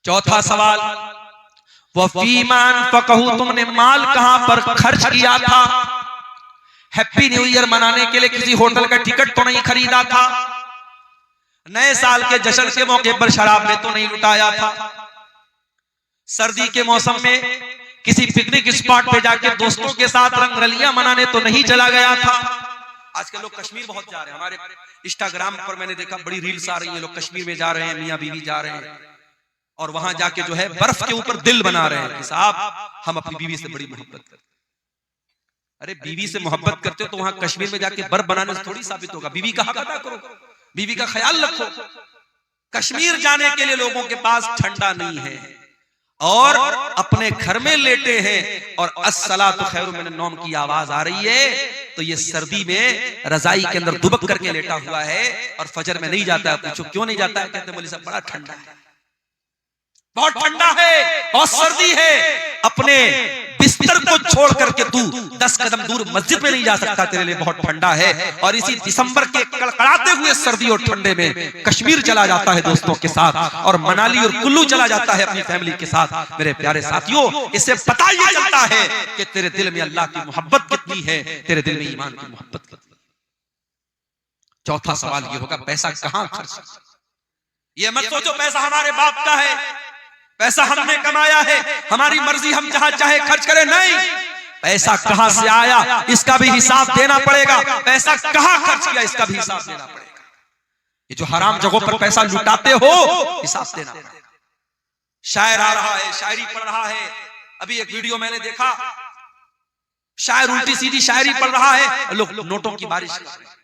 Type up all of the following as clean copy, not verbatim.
चौथा सवाल, वफीमान फकहू, तुमने माल कहां पर खर्च किया था? हैप्पी न्यू ईयर मनाने के लिए किसी होटल का टिकट तो नहीं खरीदा था? नए साल के जश्न के मौके पर शराब में तो नहीं लुटाया था? सर्दी के मौसम में किसी पिकनिक स्पॉट पे जाके दोस्तों के साथ रंगरलियां मनाने तो नहीं चला गया था? आजकल लोग कश्मीर बहुत जा रहे हैं, हमारे इंस्टाग्राम पर मैंने देखा बड़ी रील्स आ रही है, लोग कश्मीर में जा रहे हैं, मियां बीवी जा रहे हैं और वहां जाके जो है बर्फ के ऊपर दिल बना रहे हैं कि साहब हम अपनी बीवी से बड़ी मोहब्बत करते हैं। अरे बीवी से मोहब्बत करते हो तो वहां कश्मीर में जाके बर्फ बनाने से थोड़ी साबित होगा। बीवी का हक अदा करो, बीवी का ख्याल रखो। कश्मीर जाने के लिए लोगों के पास ठंडा नहीं है और अपने घर में लेटे हैं और अस्सलातु खैरुम मिनन नौम की आवाज आ रही है, तो ये सर्दी में रजाई के अंदर दुबक करके लेटा हुआ है और फजर में नहीं जाता है। पूछो क्यों नहीं जाता है? कहते मौलवी साहब बड़ा ठंडा है, बहुत ठंडा है और सर्दी है, अपने बिस्तर को छोड़ करके तू 10 कदम दूर मस्जिद में नहीं जा सकता, तेरे लिए बहुत ठंडा है। और इसी दिसंबर के कड़कड़ाते हुए सर्दी और ठंडे में कश्मीर चला जाता है दोस्तों के साथ और मनाली और कुल्लू चला जाता है अपनी फैमिली के साथ। मेरे प्यारे साथियों, इससे पता ये चलता है कि तेरे दिल में अल्लाह की मोहब्बत कितनी है, तेरे दिल में ईमान की मोहब्बत कितनी है। चौथा सवाल ये होगा, पैसा कहां खर्च? ये मत सोचो पैसा हमारे बाप का है, पैसा हमने कमाया है, हमारी मर्जी हम जहां चाहे खर्च करें। नहीं, पैसा कहां से आया इसका भी हिसाब देना पड़ेगा, पैसा कहां खर्च किया इसका भी हिसाब देना पड़ेगा। ये जो हराम जगहों पर पैसा लुटाते हो, हिसाब देना पड़ेगा। शायर आ रहा है, शायरी पढ़ रहा है, अभी एक वीडियो मैंने देखा, शायर उल्टी सीधी शायरी पढ़ रहा है, लोग नोटों की बारिश कर रहे हैं।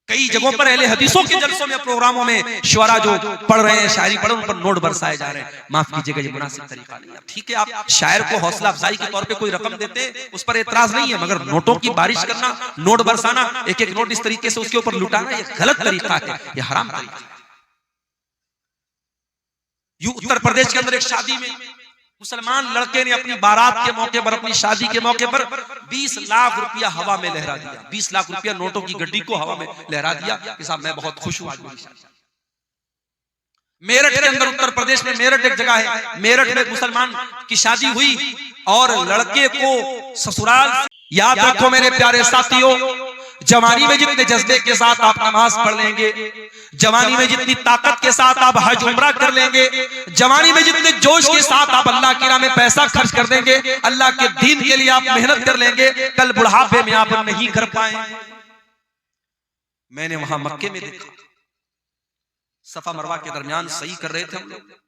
कई जगहों पर अहले हदीसों के जलसों में, प्रोग्रामों में शुअरा जो पढ़ रहे हैं, शायरी पढ़, उन पर नोट बरसाए जा रहे हैं। माफ कीजिएगा, ये मुनासिब तरीका नहीं है। ठीक है, आप शायर को हौसला अफजाई के तौर पे कोई रकम देते, उस पर एतराज नहीं है, मगर नोटों की बारिश करना, नोट बरसाना, एक एक नोट इस तरीके से उसके ऊपर लुटाना, ये गलत तरीका है, ये हराम तरीका है। यूं उत्तर प्रदेश के अंदर एक शादी में मुसलमान लड़के ने अपनी बारात के मौके पर, अपनी शादी के मौके पर 20 लाख रुपया हवा में लहरा दिया। 20 लाख रुपया नोटों की गड्डी को हवा में लहरा दिया कि साहब मैं बहुत खुश हूं आज मेरी शादी। मेरठ के अंदर, उत्तर प्रदेश में मेरठ एक जगह है, मेरठ में मुसलमान की शादी हुई और लड़के को ससुराल, याद रखो मेरे प्यारे साथियों, जवानी में जितने जज्बे के साथ आप नमाज पढ़ लेंगे, जवानी में जितनी ताकत के साथ आप हज उम्रा कर लेंगे, जवानी में जितने जोश के साथ आप अल्लाह की राह में पैसा खर्च कर देंगे, अल्लाह के दीन के लिए आप मेहनत कर लेंगे, कल बुढ़ापे में आप नहीं कर पाएंगे। मैंने वहां मक्के में देखा, सफा मरवा के दरमियान सही कर रहे थे हम लोग,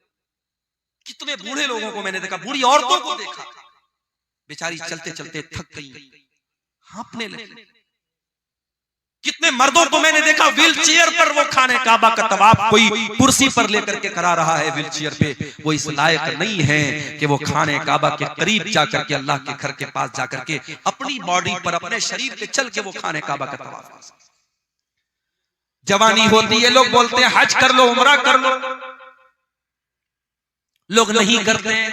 कितने बूढ़े लोगों को मैंने देखा, बूढ़ी औरतों को देखा, बेचारी चलते चलते थक गई, हाँफने लगी। कितने मर्दों को मैंने देखा व्हील चेयर पर, वो खाने काबा का तवाफ कोई कुर्सी पर लेकर के करा रहा है व्हील चेयर पे। वो इस लायक नहीं है कि वो खाने काबा के करीब जाकर के, अल्लाह के घर के पास जाकर के अपनी बॉडी पर, अपने शरीर पे चल के वो खाने काबा का तवाफ कर सकते। जवानी होती है, लोग बोलते हैं हज कर लो, उम्रा कर लो, लोग नहीं करते हैं,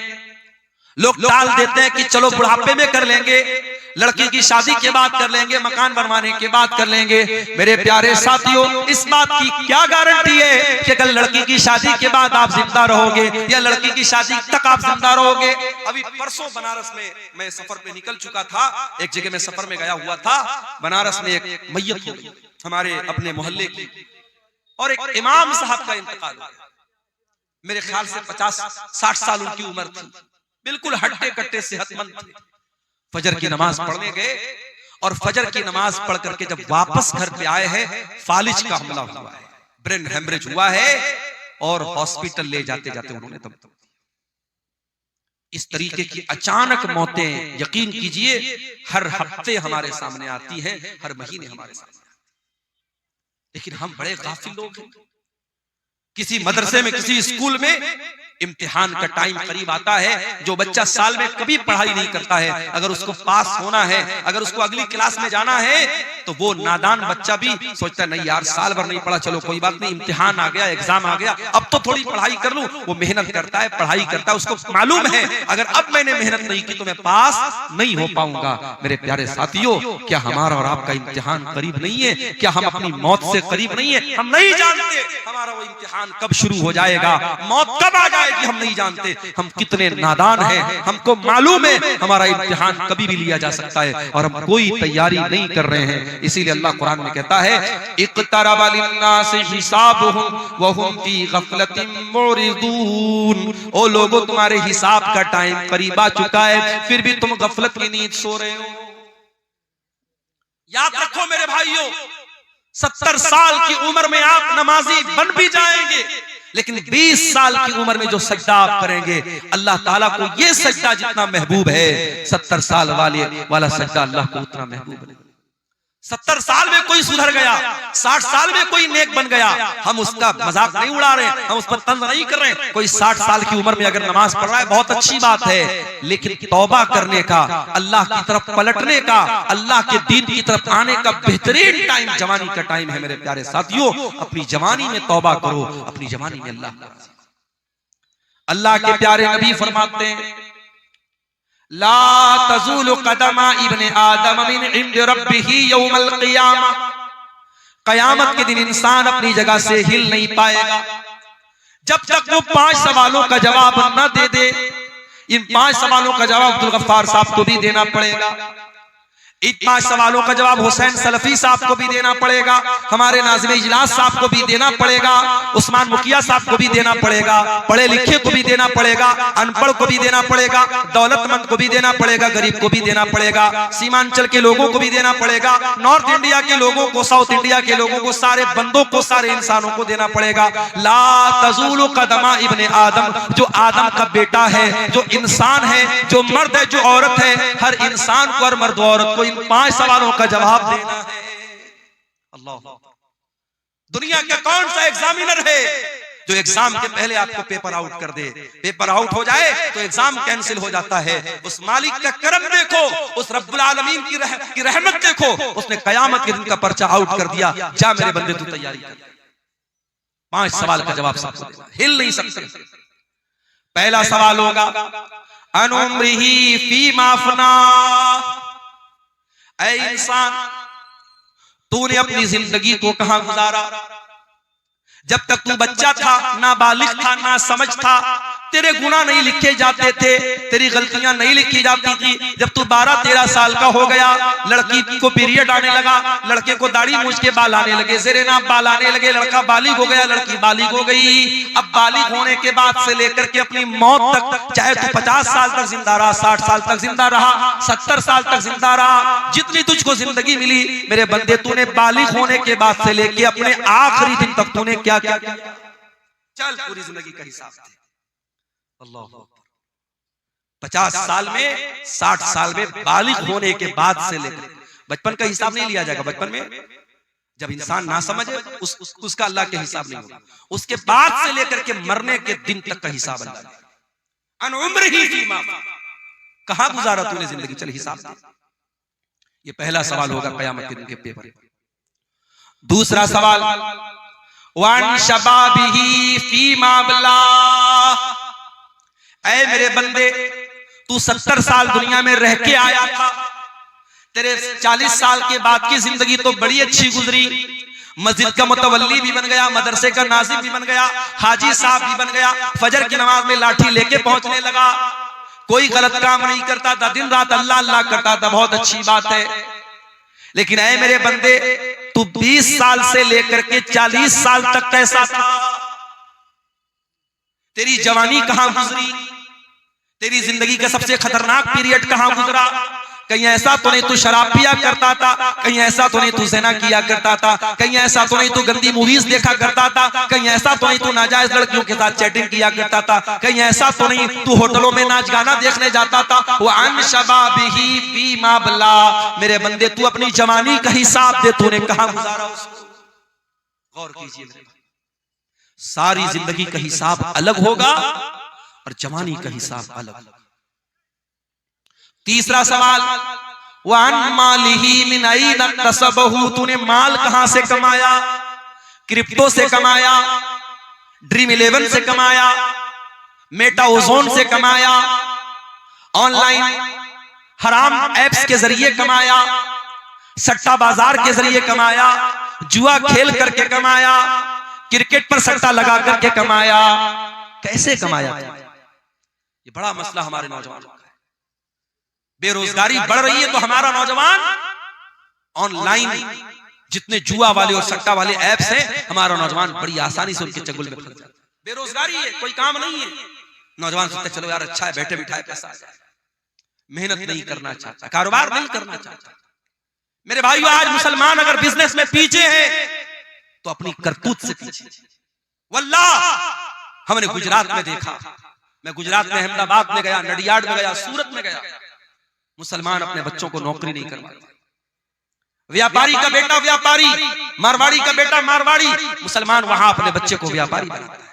लोग टाल देते हैं कि चलो बुढ़ापे में कर लेंगे, लड़की की शादी के बाद कर लेंगे, मकान बनवाने के बाद कर लेंगे। मेरे प्यारे साथियों, इस बात की क्या गारंटी है कि कल लड़की की शादी के बाद आप जिंदा रहोगे या लड़की की शादी तक आप जिंदा रहोगे? अभी परसों बनारस में मैं सफर पे निकल चुका था, एक जगह में सफर में गया हुआ था, बनारस में एक मैयत हो गई हमारे अपने मोहल्ले की, और एक इमाम साहब का इंतकाल हो गया। मेरे ख्याल से 50-60 साल उनकी उम्र थी, बिल्कुल हट्टे कट्टे सेहतमंद थे। फजर की नमाज पढ़ने गए और फजर की नमाज पढ़ करके जब वापस घर पे आए हैं, फालिज का हमला हुआ है, ब्रेन हेमरेज हुआ है और हॉस्पिटल ले जाते जाते उन्होंने दम तोड़ दिया। इस तरीके की अचानक मौतें, यकीन कीजिए, हर हफ्ते हमारे सामने आती हैं, हर महीने हमारे सामने आती है। लेकिन हम बड़े गाफिल लोग हैं। किसी मदरसे में, किसी स्कूल में इम्तिहान का टाइम करीब आता है, जो बच्चा साल में कभी पढ़ाई नहीं करता है, अगर उसको पास होना है, अगर उसको अगली क्लास में जाना है, तो वो नादान बच्चा भी सोचता है नहीं यार साल भर नहीं पढ़ा, चलो कोई बात नहीं, इम्तिहान आ गया, एग्जाम आ गया, अब तो थोड़ी पढ़ाई कर लूं। वो मेहनत करता है, पढ़ाई करता है, उसको मालूम है अगर अब मैंने मेहनत नहीं की तो मैं पास नहीं हो पाऊंगा। मेरे प्यारे साथियों, क्या हमारा और आपका इम्तिहान करीब नहीं है? क्या हम अपनी मौत से करीब नहीं है? हम नहीं जानते हमारा वो इम्तिहान कब शुरू हो जाएगा, मौत कब आ जाएगी। आएगी हम नहीं जानते। हम कितने नादान हैं, हमको मालूम है हमारा इम्तिहान कभी भी लिया जा सकता है और हम कोई तैयारी नहीं कर रहे हैं। इसीलिए अल्लाह कुरान में कहता है इक़्तरब लिन्नासि हिसाबुहुम व हुम फी गफलतिन मुरिदून। ओ लोगों, तुम्हारे हिसाब का टाइम करीब आ चुका है, फिर भी तुम गफलत की नींद सो रहे हो। याद रखो मेरे भाइयों, 70 साल की उम्र में आप नमाजी बन भी जाएंगे, लेकिन 20 साल की उम्र में जो सजदा आप करेंगे, अल्लाह ताला को ये सजदा जितना महबूब है, 70 साल वाला सजदा अल्लाह को उतना महबूब है। 70 साल में कोई सुधर गया, 60 साल में कोई नेक बन गया, हम उसका मजाक नहीं उड़ा रहे, हम उस पर तंज नहीं कर रहे। कोई 60 साल की उम्र में अगर नमाज पढ़ रहा है बहुत अच्छी बात है, लेकिन तौबा करने का, अल्लाह की तरफ पलटने का, अल्लाह के दीन की तरफ आने का बेहतरीन टाइम जवानी का टाइम है। मेरे प्यारे साथियों, अपनी जवानी में तौबा करो, अपनी जवानी में अल्लाह के प्यारे नबी फरमाते हैं ला तज़ूलु क़दमा इब्ने आदम मिन इंद रब्बिही यौमल क़ियामा। क़यामत के दिन इंसान अपनी जगह से हिल नहीं पाएगा जब तक वो 5 सवालों का जवाब न दे दे। इन 5 सवालों का जवाब अब्दुल गफ्फार साहब को भी देना पड़ेगा। इन 5 सवालों का जवाब हुसैन सलफी साहब को भी देना पड़ेगा, हमारे नाज़िम इजलास साहब को भी देना पड़ेगा, उस्मान मुखिया साहब को भी देना पड़ेगा, पढ़े लिखे को भी देना पड़ेगा, अनपढ़ को भी देना पड़ेगा, दौलतमंद को भी देना पड़ेगा, गरीब को भी देना पड़ेगा, सीमांचल के लोगों को भी देना पड़ेगा, नॉर्थ इंडिया के लोगों को, साउथ इंडिया के लोगों को, सारे बंदों को, सारे इंसानों को देना पड़ेगा। ला तज़ूलु क़दमा इब्ने आदम, जो आदम का बेटा है, जो इंसान है, जो मर्द है, जो औरत है, हर इंसान को, हर मर्द औरत को इन 5 सवालों का जवाब देना है। अल्लाह, दुनिया का कौन सा एग्जामिनर है जो एग्जाम के पहले आपको पेपर आउट कर दे? पेपर आउट हो जाए तो एग्जाम कैंसिल हो जाता है। उस मालिक का करम देखो, उस रब्बुल आलमीन की रहमत देखो, उसने कयामत के दिन का पर्चा आउट कर दिया। जा मेरे बंदे, तू तैयारी कर। 5 सवाल का जवाब सबको देना, हिल नहीं सकते। पहला सवाल होगा अनुम्रिही फीमा अफना। ऐ इंसान, तूने अपनी जिंदगी को कहां गुजारा? जब तक तू बच्चा था, ना बालिग था, ना समझ था, तेरे गुनाह नहीं लिखे जाते थे, तेरी गलतियां नहीं लिखी जाती थी। जब तू 12-13 साल का हो गया, लड़की को पीरियड आने लगा, लड़के को दाढ़ी मूंछ के बाल आने लगे, ज़ेरे नाप बाल आने लगे, लड़का बालिग हो गया, लड़की बालिग हो गई। अब बालिग होने के बाद से लेकर के अपनी मौत तक, चाहे तू 50 साल तक जिंदा रहा, 60 साल तक जिंदा रहा, 70 साल तक जिंदा रहा, जितनी तुझको जिंदगी मिली मेरे बंदे, तूने बालिग होने के बाद से लेके अपने आखिरी दिन तक तूने क्या क्या किया? चल पूरी जिंदगी का हिसाब दे। अल्लाह, 50 साल में, 60 साल में, बालिग होने के बाद से लेकर, बचपन का हिसाब नहीं लिया जाएगा। बचपन में जब इंसान ना समझे उसका अल्लाह के हिसाब नहीं होगा। उसके बाद से लेकर के मरने के दिन तक का हिसाब अल्लाह। अन उम्रिही फीमा, कहां गुजारा तूने जिंदगी, चल हिसाब दे। ये पहला सवाल होगा कयामत के दिन के पेपर। दूसरा सवाल वन शबाबिही फीमा अबला। ऐ मेरे बंदे, तू 70 साल दुनिया में रह के आया था, तेरे 40 साल के बाद की जिंदगी तो बड़ी अच्छी गुजरी। मस्जिद का मुतवल्ली भी बन गया, मदरसे का नाज़िम भी बन गया, हाजी साहब भी बन गया, फजर की नमाज में लाठी लेके पहुंचने लगा, कोई गलत काम नहीं करता था, दिन रात अल्लाह अल्लाह करता था, बहुत अच्छी बात है। लेकिन ऐ मेरे बंदे, तू 20 साल से लेकर के 40 साल तक कैसा था? तेरी जवानी कहां गुजरी? तेरी जिंदगी का सबसे खतरनाक पीरियड कहां गुजरा? कहीं ऐसा तो नहीं तू शराब पिया करता था, कहीं ऐसा तो नहीं तू ज़िना किया करता था, कहीं ऐसा तो नहीं तू गंदी मूवीज देखा करता था, कहीं ऐसा तो नहीं तू नाजायज लड़कियों के साथ चैटिंग किया करता था, कहीं ऐसा तो नहीं तू होटलों में नाच गाना देखने जाता था। वो अन शबाबिही फीमा अबला। मेरे बंदे, तू अपनी जवानी का हिसाब दे, तूने कहां गुजारा उसको? गौर कीजिए, सारी जिंदगी का हिसाब अलग होगा और जवानी का हिसाब अलग। तीसरा सवाल वन मालिही मिन ऐन इक्तसबहु। तूने माल कहां से कमाया? क्रिप्टो से कमाया, ड्रीम 11 से कमाया, मेटा ओजोन से कमाया, ऑनलाइन हराम एप्स के जरिए कमाया, सट्टा बाजार के जरिए कमाया, जुआ खेल करके कमाया, क्रिकेट पर सट्टा लगा करके कमाया, कैसे कमाया था? ये बड़ा मसला हमारे नौजवानों का है। बेरोजगारी बढ़ रही है तो हमारा नौजवान ऑनलाइन जितने जुआ वाले और सट्टा वाले ऐप्स हैं, हमारा नौजवान बड़ी आसानी से उनके चंगुल में फंस जाता है। बेरोजगारी है, कोई काम नहीं है, नौजवान सोचते चलो यार अच्छा है, बैठे बिठाए पैसा आ जाए। मेहनत नहीं करना चाहता, कारोबार नहीं करना चाहता। मेरे भाइयों, आज मुसलमान अगर बिजनेस में पीछे है तो अपनी करतूत से पीछे। वल्लाह हमने गुजरात में देखा, मैं गुजरात में अहमदाबाद में गया, नडियाड में गया, सूरत में गया, मुसलमान अपने बच्चों को नौकरी नहीं करवाते। व्यापारी का बेटा व्यापारी, मारवाड़ी का बेटा मारवाड़ी, मुसलमान वहां अपने बच्चे को व्यापारी बनाता है।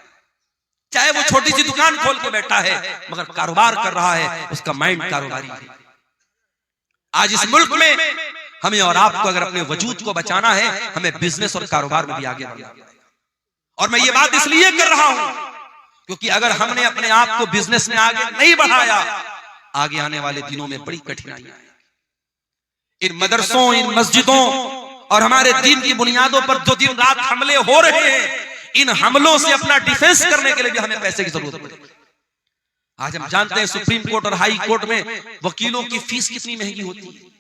चाहे वो छोटी सी दुकान खोल के बैठा है, मगर कारोबार कर रहा है, उसका माइंड कारोबारी है। आज इस मुल्क में हमें और आपको अगर अपने वजूद को बचाना है, हमें बिजनेस और कारोबार में भी आगे बढ़ना है। और मैं ये बात इसलिए कर रहा हूं क्योंकि अगर हमने अपने आप को बिजनेस में आगे नहीं बढ़ाया, आगे आने वाले दिनों में बड़ी कठिनाइयां। इन मदरसों, इन मस्जिदों और हमारे दीन की बुनियादों पर जो दिन रात हमले हो रहे हैं, इन हमलों से अपना डिफेंस करने के लिए भी हमें पैसे की जरूरत पड़ेगी। आज हम जानते हैं सुप्रीम कोर्ट और हाई कोर्ट में वकीलों की फीस कितनी महंगी होती है।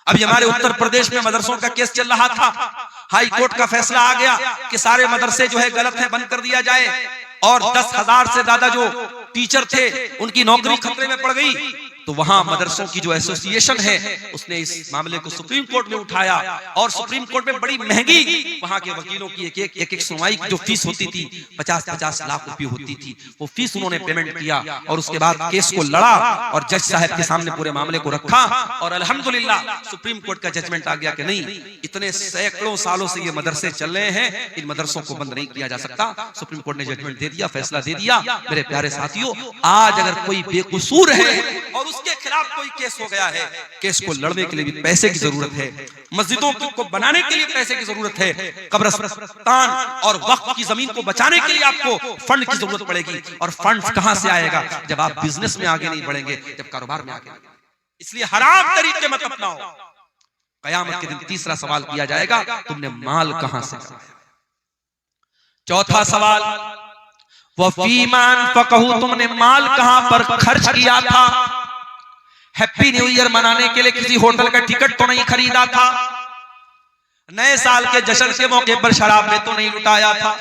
अभी हमारे उत्तर प्रदेश में मदरसों का केस चल रहा था, हाई कोर्ट का फैसला आ गया कि सारे मदरसे जो है गलत है, बंद कर दिया जाए, और 10,000 से ज्यादा जो टीचर थे उनकी नौकरी खतरे में पड़ गई। तो वहां मदरसों की जो एसोसिएशन है उसने इस मामले को सुप्रीम कोर्ट में उठाया, और सुप्रीम कोर्ट में बड़ी महंगी वहां के वकीलों की एक सुनवाई की जो फीस होती थी 50-50 लाख रुपए होती थी, वो फीस उन्होंने पेमेंट किया और उसके बाद केस को लड़ा और जज साहब के सामने पूरे मामले को रखा, और अल्हम्दुलिल्लाह सुप्रीम कोर्ट का जजमेंट आ गया कि नहीं, इतने सैकड़ों सालों से ये मदरसे चल रहे हैं, इन मदरसों को बंद नहीं किया जा सकता। सुप्रीम कोर्ट ने जजमेंट दे दिया, फैसला दे दिया। मेरे प्यारे साथियों, आज अगर कोई बेकसूर है और उसके खिलाफ कोई केस हो गया है, केस को लड़ने के लिए भी पैसे की जरूरत है, मस्जिदों को बनाने के लिए पैसे की जरूरत है, कब्रिस्तान और वक्फ की जमीन को बचाने के लिए आपको फंड की जरूरत पड़ेगी। और फंड कहां से आएगा जब आप बिजनेस में आगे नहीं बढ़ेंगे, जब कारोबार में आगे। इसलिए हराम तरीके मत अपनाओ। कयामत के दिन तीसरा सवाल किया जाएगा, तुमने माल कहां से कमाया। चौथा सवाल, वफीमान फकहू, तुमने माल कहां पर खर्च किया था। हैप्पी न्यू ईयर मनाने के लिए किसी होटल का टिकट तो नहीं खरीदा था, नए साल के जश्न के मौके पर शराब में तो नहीं लुटाया था,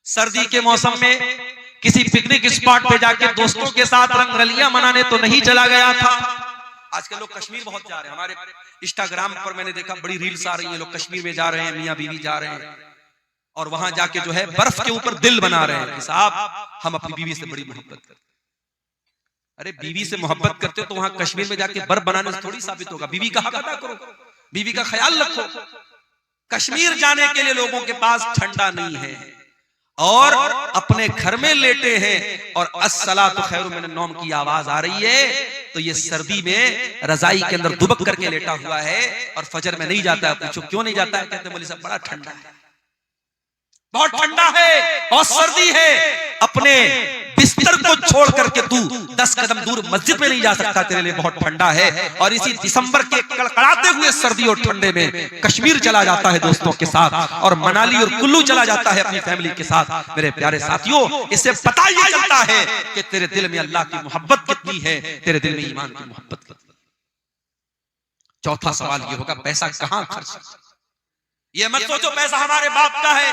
सर्दी के मौसम में किसी पिकनिक स्पॉट पे जाके दोस्तों के साथ रंगरलियां मनाने तो नहीं चला गया था। आजकल लोग कश्मीर बहुत जा रहे हैं, हमारे इंस्टाग्राम पर मैंने देखा बड़ी रील्स आ रही हैं, लोग कश्मीर में जा रहे हैं, मियां बीवी जा रहे हैं और वहां जाके जो है बर्फ के ऊपर दिल बना रहे हैं कि साहब हम अपनी बीवी से बड़ी मोहब्बत करते हैं। अरे बीवी से मोहब्बत करते हो तो वहां कश्मीर में जाके बर्फ बनाने से थोड़ी साबित होगा। बीवी का हक अदा करो, बीवी का ख्याल रखो। कश्मीर जाने के लिए लोगों के पास ठंडा नहीं है और अपने घर में लेटे हैं और अस्सलातु खैरुम मिनन नौम की आवाज आ रही है, तो ये सर्दी में रजाई के अंदर दुबक करके लेटा हुआ है और फजर में नहीं जाता है। पूछो क्यों नहीं जाता है, कहते मौलवी साहब बड़ा ठंडा है, बहुत ठंडा है, बहुत सर्दी है। अपने बिस्तर को छोड़ करके तू 10 कदम दूर मस्जिद में नहीं जा सकता, तेरे लिए बहुत ठंडा है। और इसी दिसंबर के कड़कड़ाते हुए सर्दी और ठंडे में कश्मीर चला जाता है दोस्तों के साथ, और मनाली और कुल्लू चला जाता है अपनी फैमिली के साथ। मेरे प्यारे साथियों, इससे पता ही चलता है कि तेरे दिल में अल्लाह की मोहब्बत कितनी है, तेरे दिल में ईमान की मोहब्बत कितनी। चौथा सवाल ये होगा, पैसा कहां खर्च। ये मत सोचो पैसा हमारे बाप का है,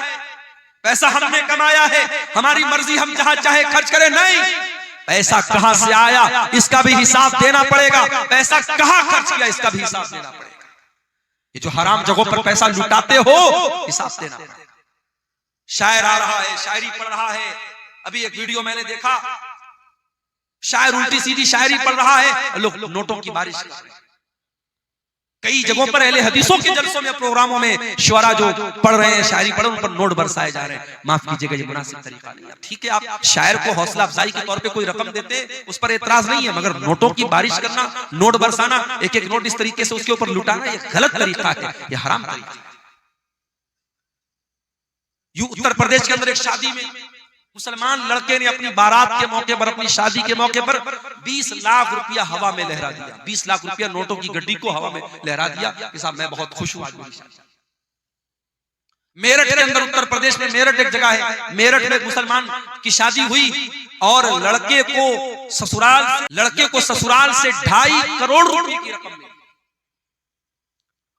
पैसा हमने कमाया है, हमारी मर्जी हम जहां चाहे खर्च करें। नहीं, पैसा कहां से आया इसका भी हिसाब देना पड़ेगा, पैसा कहां खर्च किया इसका भी हिसाब देना पड़ेगा। ये जो हराम जगहों पर पैसा लुटाते हो, हिसाब देना पड़ेगा। शायर आ रहा है, शायरी पढ़ रहा है, अभी एक वीडियो मैंने देखा, शायर उल्टी सीधी शायरी पढ़ रहा है, लोग नोटों की बारिश कर रहे हैं। कई जगहों पर अहले हदीसों के जलसों में, प्रोग्रामों में शुअरा जो पढ़ रहे हैं, शायरी पढ़, उन पर नोट बरसाए जा रहे हैं। माफ कीजिएगा, ये मुनासिब तरीका नहीं है। ठीक है, आप शायर को हौसला अफजाई के तौर पे कोई रकम देते, उस पर एतराज नहीं है, मगर नोटों की बारिश करना, नोट बरसाना, एक एक नोट इस तरीके से उसके ऊपर लुटाना, ये गलत तरीका है, ये हराम तरीका है। यूं उत्तर प्रदेश के अंदर एक शादी में मुसलमान लड़के ने अपनी बारात के मौके पर, अपनी शादी के मौके पर 20 लाख रुपया हवा में लहरा दिया। 20 लाख रुपया नोटों की गड्डी को हवा में लहरा दिया कि साहब मैं बहुत खुश हूं आज मेरी शादी। मेरठ के अंदर, उत्तर प्रदेश में मेरठ एक जगह है, मेरठ में मुसलमान की शादी हुई और लड़के को ससुराल से 2.5 करोड़ रुपए की रकम मिली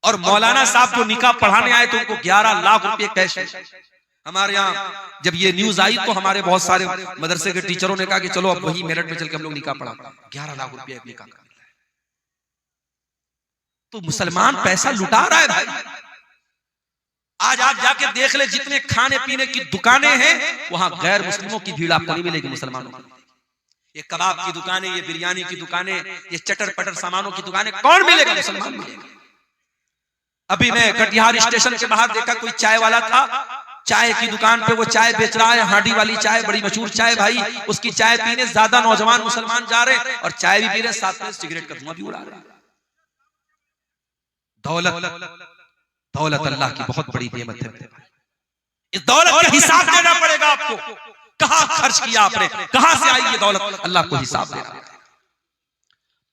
और मौलाना साहब जो निकाह पढ़ाने आए तो उनको 11 लाख रुपए कैश। हमारे यहाँ जब ये न्यूज आई तो हमारे बहुत सारे मदरसे के टीचरों ने कहा कि चलो अब वही मेरठ में चल के हम लोग निकाह पढ़ा। 11 लाख रुपए निकाह का मिला है। तो मुसलमान पैसा लुटा रहा है भाई। आज आप जाके देख ले, जितने खाने पीने की दुकानें हैं वहां गैर मुस्लिमों की भीड़ आपको नहीं मिलेगी, मुसलमानों की। ये कबाब की दुकानें, ये बिरयानी की दुकानें, ये चटर पटर सामानों की दुकानें कौन मिलेगा? मुसलमान मिलेगा। अभी मैं कटिहार स्टेशन के बाहर देखा, कोई चाय वाला था, चाय की दुकान पे वो चाय बेच रहा है, हांडी वाली चाय, बड़ी मशहूर चाय भाई। उसकी चाय पीने ज्यादा नौजवान मुसलमान जा रहे हैं और चाय भी पी रहे, साथ में सिगरेट का धुआं भी उड़ा रहे हैं। दौलत अल्लाह की बहुत बड़ी नेमत है। इस दौलत का हिसाब देना पड़ेगा आपको। कहां खर्च किया आपने, कहां से आई ये दौलत, अल्लाह को हिसाब देना पड़ेगा।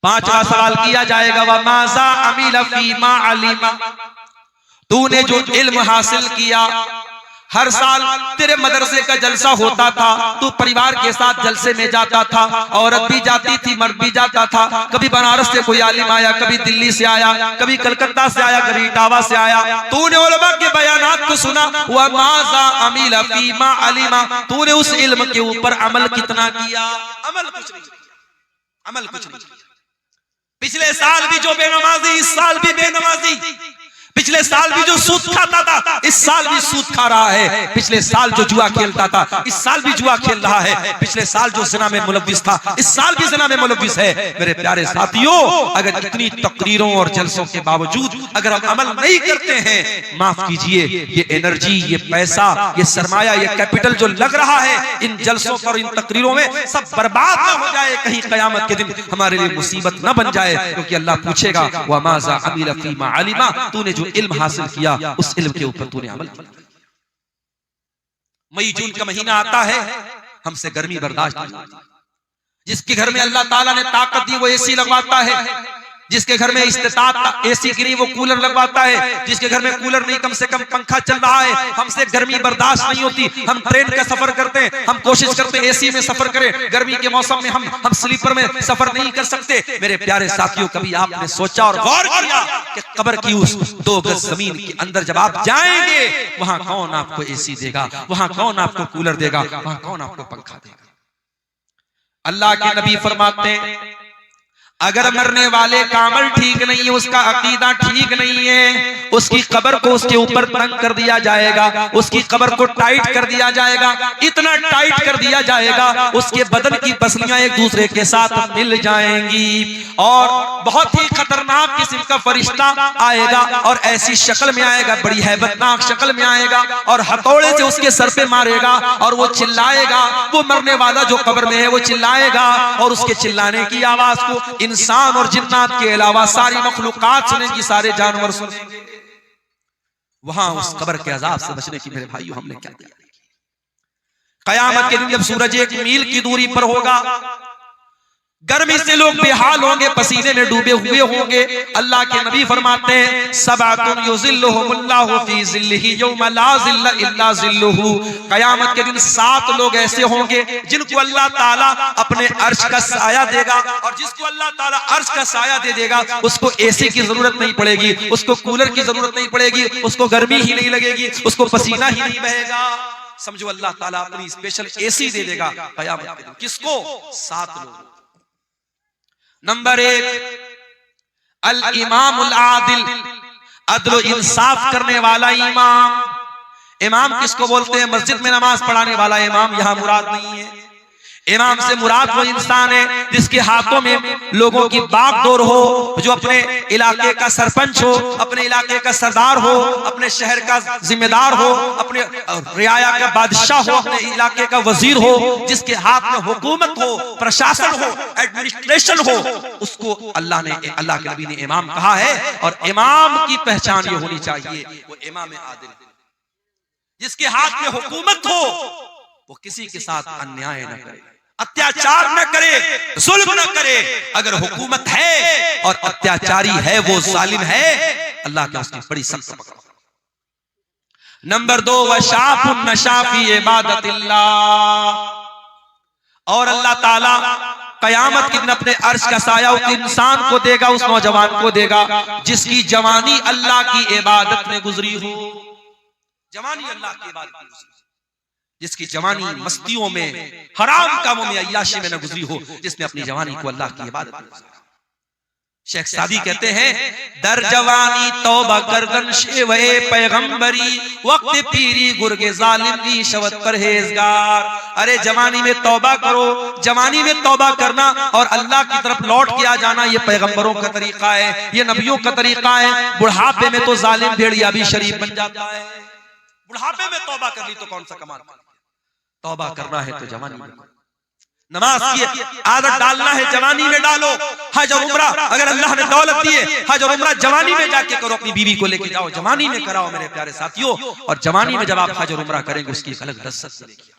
5वां सवाल किया जाएगा, व माज़ा अमिल फीमा अलिमा, तूने जो इल्म हासिल किया, हर साल तेरे मदरसे का जलसा होता था, तू परिवार के साथ जलसे में जाता था, औरत भी जाती थी, मर्द भी जाता था। कभी बनारस से कोई आलिम आया, कभी दिल्ली से आया, कभी कलकत्ता से आया, कभी इटावा से आया। तूने उलमा के बयानात को सुना, व माज़ा अमिल फीमा अलिमा, तूने उस इल्म के ऊपर अमल कितना किया? अमल कुछ नहीं किया, अमल कुछ नहीं किया। पिछले साल भी जो बेनमाजी, इस साल भी बेनमाजी। पिछले साल भी जो सूद खाता था, इस साल भी सूद खा रहा है। पिछले साल जो जुआ खेलता था, इस साल भी जुआ खेल रहा है। पिछले साल जो ज़िना में मुलव्विस था, इस साल भी ज़िना में मुलव्विस है। मेरे प्यारे साथियों, अगर इतनी तकरीरों और जलसों के बावजूद अगर हम अमल नहीं करते हैं, माफ कीजिए, ये एनर्जी, ये पैसा, ये सरमाया, ये कैपिटल जो लग रहा है इन जलसों पर, इन तकरीरों में, सब बर्बाद ना हो जाए, कहीं क़यामत के दिन हमारे लिए मुसीबत न बन जाए। क्योंकि अल्लाह पूछेगा, व माज़ा अमिल फीमा अलिमा, तूने जो इल्म हासिल किया उस इल्म के ऊपर तूने अमल किया। मई जून का महीना आता है, हमसे गर्मी बर्दाश्त नहीं होती। जिसके घर में अल्लाह ताला ने ताकत दी वो एसी लगवाता है, जिसके घर में इस्तिताअत एसी की नहीं वो कूलर लगवाता है, जिसके घर में कूलर नहीं कम से कम पंखा चल रहा है। हमसे गर्मी बर्दाश्त नहीं होती, हम ट्रेन का सफर करते हैं, हम कोशिश करते हैं एसी में सफर करें। गर्मी के मौसम में हम स्लीपर में सफर नहीं कर सकते। मेरे प्यारे साथियों, कभी आपने सोचा और गौर किया कि कब्र की उस 2 गज जमीन के अंदर जब आप जाएंगे, वहां कौन आपको एसी देगा, वहां कौन आपको कूलर देगा, वहां कौन आपको पंखा देगा? अल्लाह के नबी फरमाते हैं, अगर मरने वाले का अमल ठीक नहीं है, उसका अकीदा ठीक नहीं है, उसकी कब्र को उसके ऊपर तंग कर दिया जाएगा, उसकी कब्र को टाइट कर दिया जाएगा, इतना टाइट कर दिया जाएगा उसके बदन की पसलियां एक दूसरे के साथ मिल जाएंगी और बहुत ही खतरनाक किस्म का फरिश्ता आएगा और ऐसी शक्ल में आएगा, बड़ी हैबतनाक शक्ल में आएगा और हथौड़े से उसके सर पे मारेगा और वो चिल्लाएगा। वो मरने वाला जो कब्र में है वो चिल्लाएगा और उसके चिल्लाने की आवाज को इंसान और जिन्नात के अलावा सारी मखलूकात सुनेंगी, सारे जानवर सुनेंगे। वहां उस कब्र के अजाब से बचने की मेरे भाइयों हमने क्या किया? कयामत के दिन जब सूरज 1 मील की दूरी पर होगा, गर्मी से लोग बेहाल होंगे, पसीने में डूबे हुए होंगे। अल्लाह के नबी फरमाते हैं, सबअतुन युज़िल्लुहुमुल्लाहु फी ज़िल्लिही यौमा ला ज़िल्ला इल्ला ज़िल्लुहु। कयामत के दिन 7 लोग ऐसे होंगे जिनको अल्लाह ताला अपने अर्श का साया देगा और जिसको अल्लाह ताला अर्श का साया दे देगा उसको एसी की जरूरत नहीं पड़ेगी, उसको कूलर की जरूरत नहीं पड़ेगी, उसको गर्मी ही नहीं लगेगी, उसको पसीना ही नहीं बहेगा। समझो अल्लाह ताला अपनी स्पेशल एसी दे देगा कयामत के दिन। किसको? 7 लोग। नंबर 1, अल इमामुल आदिल, अदल इंसाफ करने वाला इमाम। इमाम किसको बोलते हैं? मस्जिद में नमाज पढ़ाने वाला इमाम यहां मुराद नहीं है। इमाम से मुराद वो इंसान है जिसके हाथों में लोगों की बागडोर हो, जो अपने इलाके का सरपंच हो, अपने इलाके का सरदार हो, अपने शहर का जिम्मेदार हो, अपने रियाया का बादशाह हो, अपने इलाके का वजीर हो, जिसके हाथ में हुकूमत हो, प्रशासन हो, एडमिनिस्ट्रेशन हो, उसको अल्लाह के नबी ने इमाम कहा है। और इमाम की पहचान ये होनी चाहिए, वो इमाम आदिल, जिसके हाथ में हुकूमत हो, वो किसी के साथ अन्याय न करे, अत्याचार न करे, जुल्म न करे। अगर हुकूमत है और अत्याचारी है, वो जालिम है, अल्लाह के उसकी बड़ी सख्त पकड़। नंबर 2 वशाफुन नशा फी इबादतिल्लाह, और अल्लाह ताला कयामत के दिन अपने अर्श का साया उस इंसान को देगा, उस नौजवान को देगा जिसकी जवानी अल्लाह की इबादत में गुजरी हो। जवानी अल्लाह की इबादत में गुजरी, जिसकी जवानी मस्तियों में, हराम कामों में, अय्याशी में न गुजरी हो, जिसने अपनी जवानी को अल्लाह की इबादत में गुजारा। शेख सादी कहते हैं, दर जवानी तौबा करगन शेवे पैगंबरी, वक्त पीरी गुर्गे जालिम की शवत परहेजगार। अरे जवानी में तौबा करो, जवानी में तौबा करना और अल्लाह की तरफ लौट के आ जाना, ये पैगंबरों का तरीका है, ये नबियों का तरीका है। बुढ़ापे में तो जालिम भेड़िया भी शरीफ बन जाता है। बुढ़ापे में तौबा कर ली तो कौन सा कमाल। तौबा करना है तो जवानी में, नमाज की आदत डालना है जवानी में डालो। हज और उम्रा अगर अल्लाह ने दौलत दी है, हज और उम्रा जवानी में जाके करो, अपनी बीवी को लेके जाओ, जवानी में कराओ मेरे प्यारे साथियों। और जवानी में जब आप हज और उम्रा करेंगे उसकी एक अलग लज्जत मिलेगी।